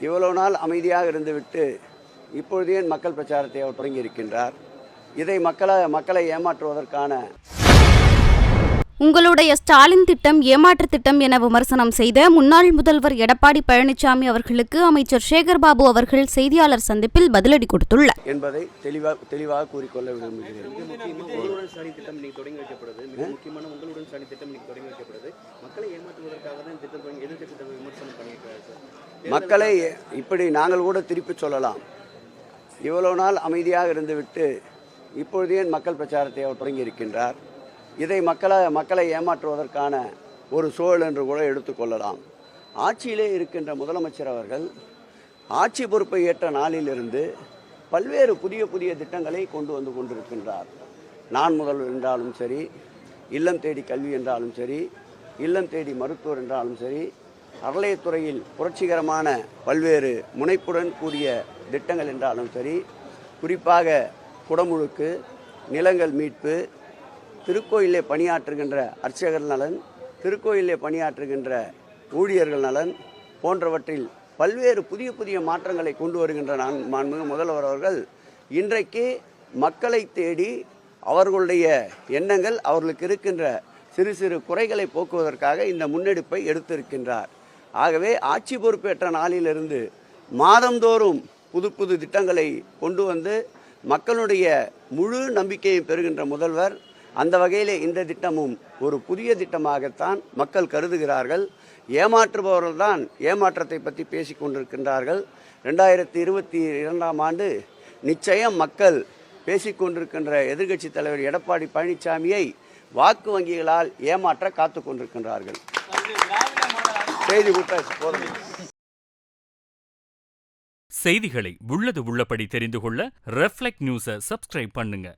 இவ்வளவு நாள் அமைதியாக இருந்துவிட்டு இப்பொழுது ஏன் மக்கள் பிரச்சாரத்தை அவர் தொடங்கி இருக்கின்றார்? இதை மக்களை ஏமாற்றுவதற்கான உங்களுடைய ஸ்டாலின் திட்டம் ஏமாற்று திட்டம் என விமர்சனம் செய்த முன்னாள் முதல்வர் எடப்பாடி பழனிசாமி அவர்களுக்கு அமைச்சர் சேகர்பாபு அவர்கள் செய்தியாளர் சந்திப்பில் பதிலடி கொடுத்துள்ளார் என்பதை தெளிவாக கூறிக்கொள்ள விரும்புகிறேன். மக்களை இப்படி நாங்கள் கூட திருப்பி சொல்லலாம். இவ்வளவு நாள் அமைதியாக இருந்துவிட்டு இப்பொழுது ஏன் மக்கள் பிரச்சாரத்தை அவர் தொடங்கி இருக்கின்றார்? இதை மக்களை ஏமாற்றுவதற்கான ஒரு சூழல் என்று கூட எடுத்துக்கொள்ளலாம். ஆட்சியிலே இருக்கின்ற முதலமைச்சர் அவர்கள் ஆட்சி பொறுப்பை ஏற்ற நாளிலிருந்து பல்வேறு புதிய திட்டங்களை கொண்டு வந்து கொண்டிருக்கின்றார். நான் முதல்வர் என்றாலும் சரி, இல்லம் தேடி கல்வி என்றாலும் சரி, இல்லம் தேடி மருத்துவர் என்றாலும் சரி, அறநிலையத்துறையில் புரட்சிகரமான பல்வேறு முனைப்புடன் கூடிய திட்டங்கள் என்றாலும் சரி, குறிப்பாக குடமுழுக்கு, நிலங்கள் மீட்பு, திருக்கோயிலே பணியாற்றுகின்ற அர்ச்சகர் நலன், திருக்கோயிலே பணியாற்றுகின்ற ஊழியர்கள் நலன் போன்றவற்றில் பல்வேறு புதிய மாற்றங்களை கொண்டு வருகின்ற மாண்புமிகு முதல்வர் அவர்கள் இன்றைக்கு மக்களை தேடி அவர்களுடைய எண்ணங்கள், அவர்களுக்கு இருக்கின்ற சிறு குறைகளை போக்குவதற்காக இந்த முன்னெடுப்பை எடுத்திருக்கின்றார். ஆகவே ஆட்சி பொறுப்பேற்ற நாளிலிருந்து மாதந்தோறும் புது திட்டங்களை கொண்டு வந்து மக்களுடைய முழு நம்பிக்கையை பெறுகின்ற முதல்வர். அந்த வகையிலே இந்த திட்டமும் ஒரு புதிய திட்டமாகத்தான் மக்கள் கருதுகிறார்கள். ஏமாற்றுபவர்கள் தான் ஏமாற்றத்தை பற்றி பேசி கொண்டிருக்கின்றார்கள். 2022ஆம் ஆண்டு நிச்சயம் மக்கள் பேசிக்கொண்டிருக்கின்ற எதிர்க்கட்சி தலைவர் எடப்பாடி பழனிசாமியை வாக்கு வங்கிகளால் ஏமாற்ற காத்து கொண்டிருக்கின்றார்கள். செய்திகளை உள்ளது உள்ளபடி தெரிந்து கொள்ள ரெஃப்ளெக்ட் நியூஸை சப்ஸ்கிரைப் பண்ணுங்க.